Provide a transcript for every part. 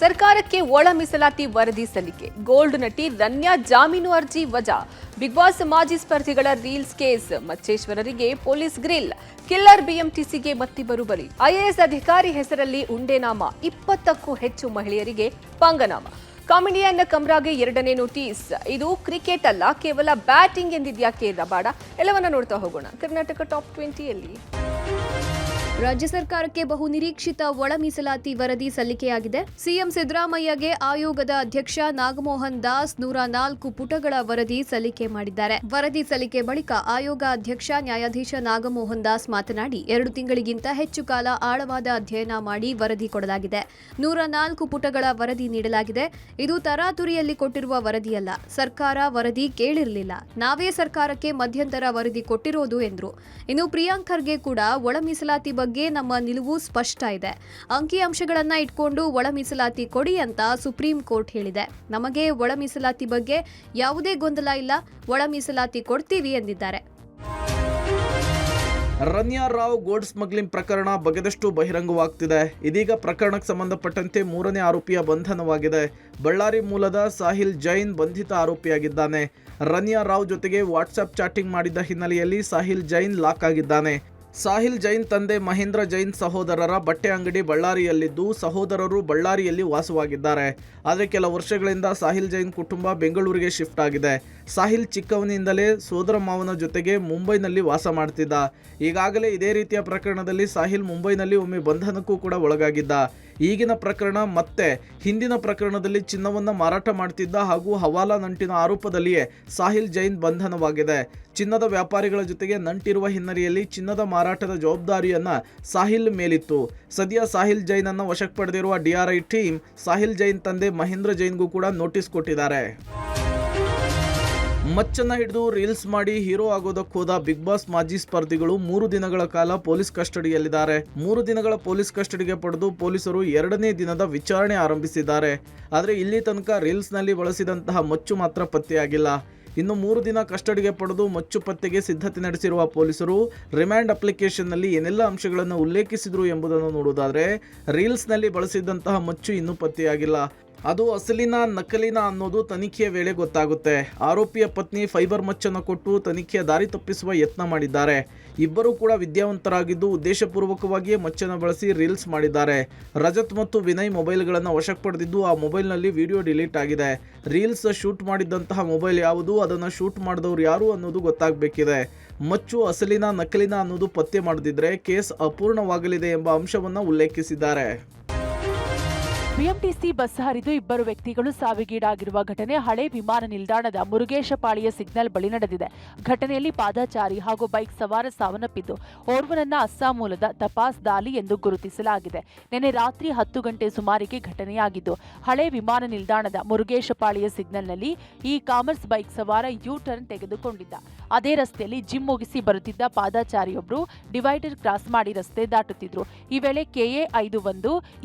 ಸರ್ಕಾರಕ್ಕೆ ಒಳ ಮೀಸಲಾತಿ ವರದಿ ಸಲ್ಲಿಕೆ ಗೋಲ್ಡ್ ನಟಿ ರನ್ಯಾ ಜಾಮೀನು ಅರ್ಜಿ ವಜಾ ಬಿಗ್ ಬಾಸ್ ಮಾಜಿ ಸ್ಪರ್ಧಿಗಳ ರೀಲ್ಸ್ ಕೇಸ್ ಮಚ್ಚೇಶ್ವರರಿಗೆ ಪೊಲೀಸ್ ಗ್ರಿಲ್ ಕಿಲ್ಲರ್ ಬಿಎಂಟಿಸಿಗೆ ಮತ್ತಿಬ್ಬರು ಬಲಿ ಐಎಎಸ್ ಅಧಿಕಾರಿ ಹೆಸರಲ್ಲಿ ಉಂಡೆನಾಮ 20ಕ್ಕೂ ಹೆಚ್ಚು ಮಹಿಳೆಯರಿಗೆ ಪಂಗನಾಮ ಕಾಮಿಡಿಯನ್ ಕಮ್ರಾಗೆ ಎರಡನೇ ನೋಟಿಸ್ ಇದು ಕ್ರಿಕೆಟ್ ಅಲ್ಲ ಕೇವಲ ಬ್ಯಾಟಿಂಗ್ ಎಂದಿದ್ಯಾಕೆ ರಬಾಡ ಎಲ್ಲವನ್ನ ನೋಡ್ತಾ ಹೋಗೋಣ ಕರ್ನಾಟಕ ಟಾಪ್ 20ಯಲ್ಲಿ ರಾಜ್ಯ ಸರ್ಕಾರಕ್ಕೆ ಬಹು ನಿರೀಕ್ಷಿತ ಒಳ ಮೀಸಲಾತಿ ವರದಿ ಸಲ್ಲಿಕೆಯಾಗಿದೆ. ಸಿಎಂ ಸಿದ್ದರಾಮಯ್ಯಗೆ ಆಯೋಗದ ಅಧ್ಯಕ್ಷ ನಾಗಮೋಹನ್ ದಾಸ್ 104 ಪುಟಗಳ ವರದಿ ಸಲ್ಲಿಕೆ ಮಾಡಿದ್ದಾರೆ. ವರದಿ ಸಲ್ಲಿಕೆ ಬಳಿಕ ಆಯೋಗ ಅಧ್ಯಕ್ಷ ನ್ಯಾಯಾಧೀಶ ನಾಗಮೋಹನ್ ದಾಸ್ ಮಾತನಾಡಿ 2 ತಿಂಗಳಿಗಿಂತ ಹೆಚ್ಚು ಕಾಲ ಆಳವಾದ ಅಧ್ಯಯನ ಮಾಡಿ ವರದಿ ಕೊಡಲಾಗಿದೆ. 104 ಪುಟಗಳ ವರದಿ ನೀಡಲಾಗಿದೆ. ಇದು ತರಾತುರಿಯಲ್ಲಿ ಕೊಟ್ಟಿರುವ ವರದಿಯಲ್ಲ. ಸರ್ಕಾರ ವರದಿ ಕೇಳಿರಲಿಲ್ಲ. ನಾವೇ ಸರ್ಕಾರಕ್ಕೆ ಮಧ್ಯಂತರ ವರದಿ ಕೊಟ್ಟಿರೋದು ಎಂದರು. ಇನ್ನು ಪ್ರಿಯಾಂಕ್ ಖರ್ಗೆ ಕೂಡ ಒಳ ಮೀಸಲಾತಿ ಬಗ್ಗೆ ನಮ್ಮ ನಿಲುವು ಸ್ಪಷ್ಟ ಇದೆ. ಅಂಕಿಅಂಶಗಳನ್ನ ಇಟ್ಕೊಂಡು ಒಳ ಮೀಸಲಾತಿ ಕೊಡಿ ಅಂತ ಸುಪ್ರೀಂ ಕೋರ್ಟ್ ಹೇಳಿದೆ. ನಮಗೆ ಒಳ ಮೀಸಲಾತಿ ಬಗ್ಗೆ ಯಾವುದೇ ಗೊಂದಲ ಇಲ್ಲ. ಒಳ ಮೀಸಲಾತಿ ಕೊಡ್ತೀವಿ ಎಂದಿದ್ದಾರೆ. ರನ್ಯಾ ರಾವ್ ಗೋಲ್ಡ್ ಸ್ಮಗ್ಲಿಂಗ್ ಪ್ರಕರಣ ಬಗೆದಷ್ಟು ಬಹಿರಂಗವಾಗ್ತಿದೆ. ಇದೀಗ ಪ್ರಕರಣಕ್ಕೆ ಸಂಬಂಧಪಟ್ಟಂತೆ 3ನೇ ಆರೋಪಿಯ ಬಂಧನವಾಗಿದೆ. ಬಳ್ಳಾರಿ ಮೂಲದ ಸಾಹಿಲ್ ಜೈನ್ ಬಂಧಿತ ಆರೋಪಿಯಾಗಿದ್ದಾನೆ. ರನ್ಯಾ ರಾವ್ ಜೊತೆಗೆ ವಾಟ್ಸ್ಆಪ್ ಚಾಟಿಂಗ್ ಮಾಡಿದ್ದ ಹಿನ್ನೆಲೆಯಲ್ಲಿ ಸಾಹಿಲ್ ಜೈನ್ ಲಾಕ್ ಆಗಿದ್ದಾನೆ. ಸಾಹಿಲ್ ಜೈನ್ ತಂದೆ ಮಹೇಂದ್ರ ಜೈನ್ ಸಹೋದರರ ಬಟ್ಟೆ ಅಂಗಡಿ ಬಳ್ಳಾರಿಯಲ್ಲಿದ್ದು ಸಹೋದರರು ಬಳ್ಳಾರಿಯಲ್ಲಿ ವಾಸವಾಗಿದ್ದಾರೆ. ಆದರೆ ಕೆಲ ವರ್ಷಗಳಿಂದ ಸಾಹಿಲ್ ಜೈನ್ ಕುಟುಂಬ ಬೆಂಗಳೂರಿಗೆ ಶಿಫ್ಟ್ ಆಗಿದೆ. ಸಾಹಿಲ್ ಚಿಕ್ಕವನಿಂದಲೇ ಸೋದರ ಮಾವನ ಜೊತೆಗೆ ಮುಂಬೈನಲ್ಲಿ ವಾಸ ಮಾಡ್ತಿದ್ದ. ಈಗಾಗಲೇ ಇದೇ ರೀತಿಯ ಪ್ರಕರಣದಲ್ಲಿ ಸಾಹಿಲ್ ಮುಂಬೈನಲ್ಲಿ ಒಮ್ಮೆ ಬಂಧನಕ್ಕೂ ಕೂಡ ಒಳಗಾಗಿದ್ದ. ಈಗಿನ ಪ್ರಕರಣ ಮತ್ತೆ ಹಿಂದಿನ ಪ್ರಕರಣದಲ್ಲಿ ಚಿನ್ನವನ್ನು ಮಾರಾಟ ಮಾಡ್ತಿದ್ದ ಹಾಗೂ ಹವಾಲಾ ನಂಟಿನ ಆರೋಪದಲ್ಲಿಯೇ ಸಾಹಿಲ್ ಜೈನ್ ಬಂಧನವಾಗಿದೆ. ಚಿನ್ನದ ವ್ಯಾಪಾರಿಗಳ ಜೊತೆಗೆ ನಂಟಿರುವ ಹಿನ್ನೆಲೆಯಲ್ಲಿ ಚಿನ್ನದ ಮಾರಾಟದ ಜವಾಬ್ದಾರಿಯನ್ನ ಸಾಹಿಲ್ ಮೇಲಿತ್ತು. ಸದ್ಯ ಸಾಹಿಲ್ ಜೈನ್ ಅನ್ನು ವಶಕ್ಕೆ ಪಡೆದಿರುವ ಡಿಆರ್ಐ ಟೀಮ್ ಸಾಹಿಲ್ ಜೈನ್ ತಂದೆ ಮಹೇಂದ್ರ ಜೈನ್ಗೂ ಕೂಡ ನೋಟಿಸ್ ಕೊಟ್ಟಿದ್ದಾರೆ. ಮಚ್ಚನ್ನ ಹಿಡಿದು ರೀಲ್ಸ್ ಮಾಡಿ ಹೀರೋ ಆಗೋದಕ್ಕೋದ ಬಿಗ್ ಬಾಸ್ ಮಾಜಿ ಸ್ಪರ್ಧಿಗಳು 3 ದಿನಗಳ ಕಾಲ ಪೊಲೀಸ್ ಕಸ್ಟಡಿಯಲ್ಲಿದ್ದಾರೆ. 3 ದಿನಗಳ ಪೊಲೀಸ್ ಕಸ್ಟಡಿಗೆ ಪಡೆದು ಪೊಲೀಸರು 2ನೇ ದಿನದ ವಿಚಾರಣೆ ಆರಂಭಿಸಿದ್ದಾರೆ. ಆದರೆ ಇಲ್ಲಿ ತನಕ ರೀಲ್ಸ್ನಲ್ಲಿ ಬಳಸಿದಂತಹ ಮಚ್ಚು ಮಾತ್ರ ಪತ್ತೆಯಾಗಿಲ್ಲ. ಇನ್ನು 3 ದಿನ ಕಸ್ಟಡಿಗೆ ಪಡೆದು ಮಚ್ಚು ಪತ್ತೆಗೆ ಸಿದ್ಧತೆ ನಡೆಸಿರುವ ಪೊಲೀಸರು ರಿಮ್ಯಾಂಡ್ ಅಪ್ಲಿಕೇಶನ್ನಲ್ಲಿ ಏನೆಲ್ಲ ಅಂಶಗಳನ್ನು ಉಲ್ಲೇಖಿಸಿದ್ರು ಎಂಬುದನ್ನು ನೋಡುವುದಾದರೆ ರೀಲ್ಸ್ನಲ್ಲಿ ಬಳಸಿದಂತಹ ಮಚ್ಚು ಇನ್ನೂ ಪತ್ತೆಯಾಗಿಲ್ಲ. ಅದು ಅಸಲಿನ ನಕಲಿನ ಅನ್ನೋದು ತನಿಖೆಯ ವೇಳೆ ಗೊತ್ತಾಗುತ್ತೆ. ಆರೋಪಿಯ ಪತ್ನಿ ಫೈಬರ್ ಮಚ್ಚನ್ನು ಕೊಟ್ಟು ತನಿಖೆಯ ದಾರಿ ತಪ್ಪಿಸುವ ಯತ್ನ ಮಾಡಿದ್ದಾರೆ. ಇಬ್ಬರೂ ಕೂಡ ವಿದ್ಯಾವಂತರಾಗಿದ್ದು ಉದ್ದೇಶಪೂರ್ವಕವಾಗಿಯೇ ಮಚ್ಚನ್ನು ಬಳಸಿ ರೀಲ್ಸ್ ಮಾಡಿದ್ದಾರೆ. ರಜತ್ ಮತ್ತು ವಿನಯ್ ಮೊಬೈಲ್ಗಳನ್ನು ವಶಕ್ಕೆ ಪಡೆದಿದ್ದು ಆ ಮೊಬೈಲ್ನಲ್ಲಿ ವಿಡಿಯೋ ಡಿಲೀಟ್ ಆಗಿದೆ. ರೀಲ್ಸ್ ಶೂಟ್ ಮಾಡಿದ್ದಂತಹ ಮೊಬೈಲ್ ಯಾವುದು, ಅದನ್ನು ಶೂಟ್ ಮಾಡಿದವರು ಯಾರು ಅನ್ನೋದು ಗೊತ್ತಾಗಬೇಕಿದೆ. ಮಚ್ಚು ಅಸಲಿನ ನಕಲಿನ ಅನ್ನೋದು ಪತ್ತೆ ಮಾಡದಿದ್ರೆ ಕೇಸ್ ಅಪೂರ್ಣವಾಗಲಿದೆ ಎಂಬ ಅಂಶವನ್ನು ಉಲ್ಲೇಖಿಸಿದ್ದಾರೆ. ಬಿಎಂಟಿಸಿ ಬಸ್ ಹರಿದು 2 ವ್ಯಕ್ತಿಗಳು ಸಾವಿಗೀಡಾಗಿರುವ ಘಟನೆ ಹಳೆ ವಿಮಾನ ನಿಲ್ದಾಣದ ಮುರುಗೇಶಪಾಳಿಯ ಸಿಗ್ನಲ್ ಬಳಿ ನಡೆದಿದೆ. ಘಟನೆಯಲ್ಲಿ ಪಾದಚಾರಿ ಹಾಗೂ ಬೈಕ್ ಸವಾರ ಸಾವನ್ನಪ್ಪಿದ್ದು ಓರ್ವನನ್ನ ಅಸ್ಸಾಂ ಮೂಲದ ತಪಾಸ್ ದಾಲಿ ಎಂದು ಗುರುತಿಸಲಾಗಿದೆ. ನಿನ್ನೆ ರಾತ್ರಿ 10 ಗಂಟೆ ಸುಮಾರಿಗೆ ಘಟನೆಯಾಗಿದ್ದು ಹಳೆ ವಿಮಾನ ನಿಲ್ದಾಣದ ಮುರುಗೇಶಪಾಳಿಯ ಸಿಗ್ನಲ್ನಲ್ಲಿ ಈ ಕಾಮರ್ಸ್ ಬೈಕ್ ಸವಾರ ಯು ಟರ್ನ್ ತೆಗೆದುಕೊಂಡಿದ್ದ. ಅದೇ ರಸ್ತೆಯಲ್ಲಿ ಜಿಮ್ ಮುಗಿಸಿ ಬರುತ್ತಿದ್ದ ಪಾದಚಾರಿಯೊಬ್ಬರು ಡಿವೈಡರ್ ಕ್ರಾಸ್ ಮಾಡಿ ರಸ್ತೆ ದಾಟುತ್ತಿದ್ರು. ಈ ವೇಳೆ ಕೆಎ 51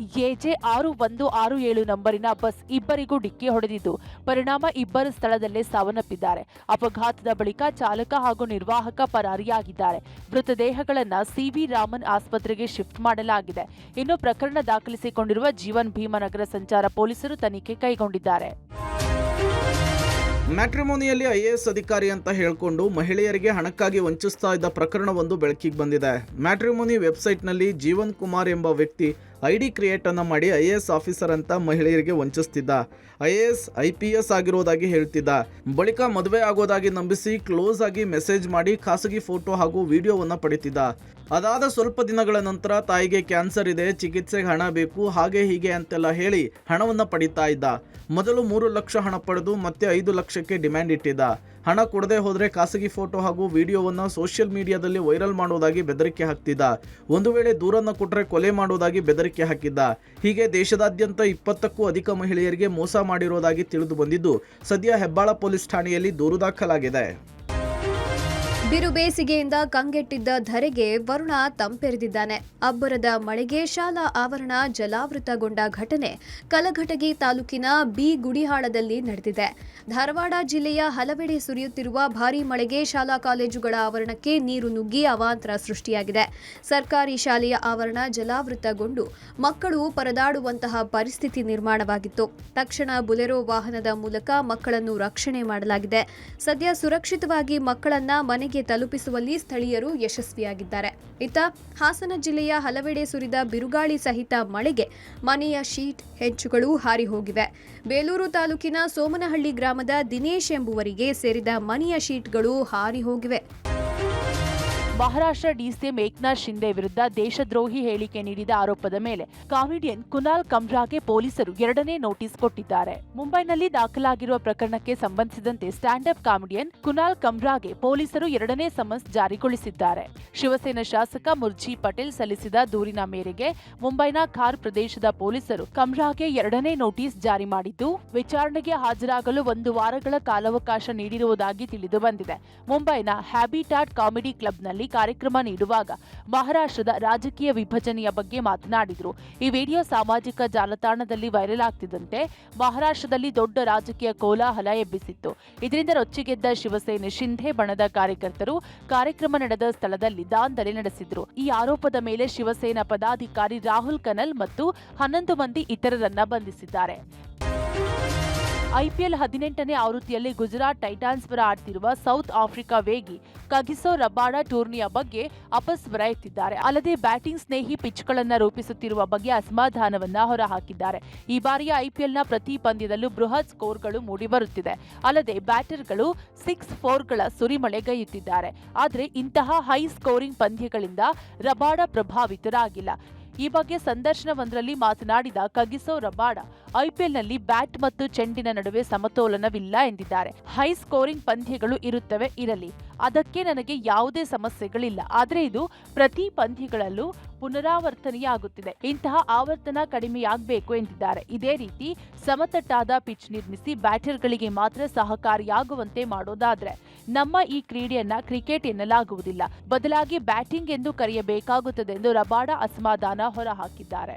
ಎಜೆ 6167 ನಂಬರಿನ ಬಸ್ ಇಬ್ಬರಿಗೂ ಡಿಕ್ಕಿ ಹೊಡೆದಿದ್ದು ಪರಿಣಾಮ ಇಬ್ಬರು ಸ್ಥಳದಲ್ಲೇ ಸಾವನ್ನಪ್ಪಿದ್ದಾರೆ. ಅಪಘಾತದ ಬಳಿಕ ಚಾಲಕ ಹಾಗೂ ನಿರ್ವಾಹಕ ಪರಾರಿಯಾಗಿದ್ದಾರೆ. ಮೃತದೇಹಗಳನ್ನು ಸಿವಿ ರಾಮನ್ ಆಸ್ಪತ್ರೆಗೆ ಶಿಫ್ಟ್ ಮಾಡಲಾಗಿದೆ. ಇನ್ನು ಪ್ರಕರಣ ದಾಖಲಿಸಿಕೊಂಡಿರುವ ಜೀವನ್ ಭೀಮನಗರ ಸಂಚಾರ ಪೊಲೀಸರು ತನಿಖೆ ಕೈಗೊಂಡಿದ್ದಾರೆ. ಮ್ಯಾಟ್ರಿಮೋನಿಯಲ್ಲಿ ಐಎಎಸ್ ಅಧಿಕಾರಿ ಅಂತ ಹೇಳಿಕೊಂಡು ಮಹಿಳೆಯರಿಗೆ ಹಣಕ್ಕಾಗಿ ವಂಚಿಸ್ತಾ ಇದ್ದ ಪ್ರಕರಣವೊಂದು ಬೆಳಕಿಗೆ ಬಂದಿದೆ. ಮ್ಯಾಟ್ರಿಮೋನಿ ವೆಬ್ಸೈಟ್ನಲ್ಲಿ ಜೀವನ್ ಕುಮಾರ್ ಎಂಬ ವ್ಯಕ್ತಿ ಐಡಿ ಕ್ರಿಯೇಟ್ ಅನ್ನು ಮಾಡಿ ಐಎಎಸ್ ಆಫೀಸರ್ ಅಂತ ಮಹಿಳೆಯರಿಗೆ ವಂಚಿಸ್ತಿದ್ದ. ಐಎಎಸ್ IPS ಆಗಿರೋದಾಗಿ ಹೇಳ್ತಿದ್ದ. ಬಳಿಕ ಮದುವೆ ಆಗೋದಾಗಿ ನಂಬಿಸಿ ಕ್ಲೋಸ್ ಆಗಿ ಮೆಸೇಜ್ ಮಾಡಿ ಖಾಸಗಿ ಫೋಟೋ ಹಾಗೂ ವಿಡಿಯೋವನ್ನು ಪಡಿತಿದ್ದ. ಅದಾದ ಸ್ವಲ್ಪ ದಿನಗಳ ನಂತರ ತಾಯಿಗೆ ಕ್ಯಾನ್ಸರ್ ಇದೆ, ಚಿಕಿತ್ಸೆಗೆ ಹಣ ಬೇಕು, ಹಾಗೆ ಹೀಗೆ ಅಂತೆಲ್ಲ ಹೇಳಿ ಹಣವನ್ನು ಪಡಿತಾ ಇದ್ದ. ಮೊದಲು 3 ಲಕ್ಷ ಹಣ ಪಡೆದು ಮತ್ತೆ 5 ಲಕ್ಷಕ್ಕೆ ಡಿಮ್ಯಾಂಡ್ ಇಟ್ಟಿದ್ದ. ಹಣ ಕೊಡದೆ ಹೋದರೆ ಖಾಸಗಿ ಫೋಟೋ ಹಾಗೂ ವಿಡಿಯೋವನ್ನು ಸೋಷಿಯಲ್ ಮೀಡಿಯಾದಲ್ಲಿ ವೈರಲ್ ಮಾಡೋದಾಗಿ ಬೆದರಿಕೆ ಹಾಕ್ತಿದ್ದ. ಒಂದು ವೇಳೆ ದೂರನ್ನು ಕೊಟ್ಟರೆ ಕೊಲೆ ಮಾಡೋದಾಗಿ ಬೆದರಿಕೆ ಹಾಕಿದ್ದ. ಹೀಗೆ ದೇಶದಾದ್ಯಂತ 20ಕ್ಕೂ ಅಧಿಕ ಮಹಿಳೆಯರಿಗೆ ಮೋಸ ಮಾಡಿರೋದಾಗಿ ತಿಳಿದು ಬಂದಿದ್ದು ಸದ್ಯ ಹೆಬ್ಬಾಳ ಪೊಲೀಸ್ ಠಾಣೆಯಲ್ಲಿ ದೂರು ದಾಖಲಾಗಿದೆ. ಬಿರು ಬೇಸಿಗೆಯಿಂದ ಕಂಗೆಟ್ಟಿದ್ದ ಧರೆಗೆ ವರುಣ ತಂಪೆರೆದಿದ್ದಾನೆ. ಅಬ್ಬರದ ಮಳೆಗೆ ಶಾಲಾ ಆವರಣ ಜಲಾವೃತಗೊಂಡ ಘಟನೆ ಕಲಘಟಗಿ ತಾಲೂಕಿನ ಬಿ ಗುಡಿಹಾಳದಲ್ಲಿ ನಡೆದಿದೆ. ಧಾರವಾಡ ಜಿಲ್ಲೆಯ ಹಲವೆಡೆ ಸುರಿಯುತ್ತಿರುವ ಭಾರೀ ಮಳೆಗೆ ಶಾಲಾ ಕಾಲೇಜುಗಳ ಆವರಣಕ್ಕೆ ನೀರು ನುಗ್ಗಿ ಅವಾಂತರ ಸೃಷ್ಟಿಯಾಗಿದೆ. ಸರ್ಕಾರಿ ಶಾಲೆಯ ಆವರಣ ಜಲಾವೃತಗೊಂಡು ಮಕ್ಕಳು ಪರದಾಡುವಂತಹ ಪರಿಸ್ಥಿತಿ ನಿರ್ಮಾಣವಾಗಿತ್ತು. ತಕ್ಷಣ ಬುಲೆರೋ ವಾಹನದ ಮೂಲಕ ಮಕ್ಕಳನ್ನು ರಕ್ಷಣೆ ಮಾಡಲಾಗಿದೆ. ಸದ್ಯ ಸುರಕ್ಷಿತವಾಗಿ ಮಕ್ಕಳನ್ನ ಮನೆಗೆ ತಲುಪಿಸುವಲ್ಲಿ ಸ್ಥಳೀಯರು ಯಶಸ್ವಿಯಾಗಿದ್ದಾರೆ. ಇತ್ತ ಹಾಸನ ಜಿಲ್ಲೆಯ ಹಲವೆಡೆ ಸುರಿದ ಬಿರುಗಾಳಿ ಸಹಿತ ಮಳೆಗೆ ಮನೆಯ ಶೀಟ್ ಹೆಂಚುಗಳು ಹಾರಿ ಹೋಗಿವೆ. ಬೇಲೂರು ತಾಲೂಕಿನ ಸೋಮನಹಳ್ಳಿ ಗ್ರಾಮದ ದಿನೇಶ್ ಎಂಬುವರಿಗೆ ಸೇರಿದ ಮನೆಯ ಶೀಟ್ಗಳು ಹಾರಿ ಹೋಗಿವೆ. ಮಹಾರಾಷ್ಟ್ರ ಡಿಸಿಎಂ ಏಕನಾಥ್ ಶಿಂದೆ ವಿರುದ್ಧ ದೇಶದ್ರೋಹಿ ಹೇಳಿಕೆ ನೀಡಿದ ಆರೋಪದ ಮೇಲೆ ಕಾಮಿಡಿಯನ್ ಕುನಾಲ್ ಕಮ್ರಾಗೆ ಪೊಲೀಸರು 2ನೇ ನೋಟಿಸ್ ಕೊಟ್ಟಿದ್ದಾರೆ. ಮುಂಬೈನಲ್ಲಿ ದಾಖಲಾಗಿರುವ ಪ್ರಕರಣಕ್ಕೆ ಸಂಬಂಧಿಸಿದಂತೆ ಸ್ಟ್ಯಾಂಡ್ ಅಪ್ ಕಾಮಿಡಿಯನ್ ಕುನಾಲ್ ಕಮ್ರಾಗೆ ಪೊಲೀಸರು 2ನೇ ಸಮನ್ಸ್ ಜಾರಿಗೊಳಿಸಿದ್ದಾರೆ. ಶಿವಸೇನಾ ಶಾಸಕ ಮುರ್ಜಿ ಪಟೇಲ್ ಸಲ್ಲಿಸಿದ ದೂರಿನ ಮೇರೆಗೆ ಮುಂಬೈನ ಖಾರ್ ಪ್ರದೇಶದ ಪೊಲೀಸರು ಕಮ್ರಾಗೆ 2ನೇ ನೋಟಿಸ್ ಜಾರಿ ಮಾಡಿದ್ದು, ವಿಚಾರಣೆಗೆ ಹಾಜರಾಗಲು 1 ವಾರಗಳ ಕಾಲಾವಕಾಶ ನೀಡಿರುವುದಾಗಿ ತಿಳಿದು ಬಂದಿದೆ. ಮುಂಬೈನ ಹ್ಯಾಬಿಟಾಟ್ ಕಾಮಿಡಿ ಕ್ಲಬ್ನಲ್ಲಿ ಕಾರ್ಯಕ್ರಮ ನೀಡುವಾಗ ಮಹಾರಾಷ್ಟ್ರದ ರಾಜಕೀಯ ವಿಭಜನೆಯ ಬಗ್ಗೆ ಮಾತನಾಡಿದರು. ಈ ವಿಡಿಯೋ ಸಾಮಾಜಿಕ ಜಾಲತಾಣದಲ್ಲಿ ವೈರಲ್ ಆಗ್ತಿದ್ದಂತೆ ಮಹಾರಾಷ್ಟ್ರದಲ್ಲಿ ದೊಡ್ಡ ರಾಜಕೀಯ ಕೋಲಾಹಲ ಎಬ್ಬಿಸಿತ್ತು. ಇದರಿಂದ ರೊಚ್ಚಿಗೆದ್ದ ಶಿವಸೇನೆ ಶಿಂಧೆ ಬಣದ ಕಾರ್ಯಕರ್ತರು ಕಾರ್ಯಕ್ರಮ ನಡೆದ ಸ್ಥಳದಲ್ಲಿ ದಾಂಧಲೆ ನಡೆಸಿದ್ರು. ಈ ಆರೋಪದ ಮೇಲೆ ಶಿವಸೇನಾ ಪದಾಧಿಕಾರಿ ರಾಹುಲ್ ಕನಲ್ ಮತ್ತು 11 ಮಂದಿ ಇತರರನ್ನ ಬಂಧಿಸಿದ್ದಾರೆ. ಐಪಿಎಲ್ 18ನೇ ಆವೃತ್ತಿಯಲ್ಲಿ ಗುಜರಾತ್ ಟೈಟಾನ್ಸ್ ಪರ ಆಡ್ತಿರುವ ಸೌತ್ ಆಫ್ರಿಕಾ ವೇಗಿ ಕಗಿಸೋ ರಬಾಡ ಟೂರ್ನಿಯ ಬಗ್ಗೆ ಅಪಸ್ವರ ಎತ್ತಿದ್ದಾರೆ. ಅಲ್ಲದೆ ಬ್ಯಾಟಿಂಗ್ ಸ್ನೇಹಿ ಪಿಚ್ಗಳನ್ನು ರೂಪಿಸುತ್ತಿರುವ ಬಗ್ಗೆ ಅಸಮಾಧಾನವನ್ನ ಹೊರಹಾಕಿದ್ದಾರೆ. ಈ ಬಾರಿಯ ಐಪಿಎಲ್ನ ಪ್ರತಿ ಪಂದ್ಯದಲ್ಲೂ ಬೃಹತ್ ಸ್ಕೋರ್ಗಳು ಮೂಡಿಬರುತ್ತಿದೆ. ಅಲ್ಲದೆ ಬ್ಯಾಟರ್ಗಳು 6-4ಗಳ ಸುರಿಮಳೆಗೈಯುತ್ತಿದ್ದಾರೆ. ಆದರೆ ಇಂತಹ ಹೈ ಸ್ಕೋರಿಂಗ್ ಪಂದ್ಯಗಳಿಂದ ರಬಾಡ ಪ್ರಭಾವಿತರಾಗಿಲ್ಲ. ಈ ಬಗ್ಗೆ ಸಂದರ್ಶನವೊಂದರಲ್ಲಿ ಮಾತನಾಡಿದ ಕಗಿಸೋ ರಬಾಡ ಐಪಿಎಲ್ನಲ್ಲಿ ಬ್ಯಾಟ್ ಮತ್ತು ಚೆಂಡಿನ ನಡುವೆ ಸಮತೋಲನವಿಲ್ಲ ಎಂದಿದ್ದಾರೆ. ಹೈ ಸ್ಕೋರಿಂಗ್ ಪಂದ್ಯಗಳು ಇರಲಿ, ಅದಕ್ಕೆ ನನಗೆ ಯಾವುದೇ ಸಮಸ್ಯೆಗಳಿಲ್ಲ. ಆದರೆ ಇದು ಪ್ರತಿ ಪಂದ್ಯಗಳಲ್ಲೂ ಪುನರಾವರ್ತನೆಯಾಗುತ್ತಿದೆ. ಇಂತಹ ಆವರ್ತನ ಕಡಿಮೆಯಾಗಬೇಕು ಎಂದಿದ್ದಾರೆ. ಇದೇ ರೀತಿ ಸಮತಟ್ಟಾದ ಪಿಚ್ ನಿರ್ಮಿಸಿ ಬ್ಯಾಟರ್ಗಳಿಗೆ ಮಾತ್ರ ಸಹಕಾರಿಯಾಗುವಂತೆ ಮಾಡೋದಾದ್ರೆ ನಮ್ಮ ಈ ಕ್ರೀಡೆಯನ್ನ ಕ್ರಿಕೆಟ್ ಎನ್ನಲಾಗುವುದಿಲ್ಲ, ಬದಲಾಗಿ ಬ್ಯಾಟಿಂಗ್ ಎಂದು ಕರೆಯಬೇಕಾಗುತ್ತದೆ ಎಂದು ರಬಾಡ ಅಸಮಾಧಾನ ಹೊರಹಾಕಿದ್ದಾರೆ.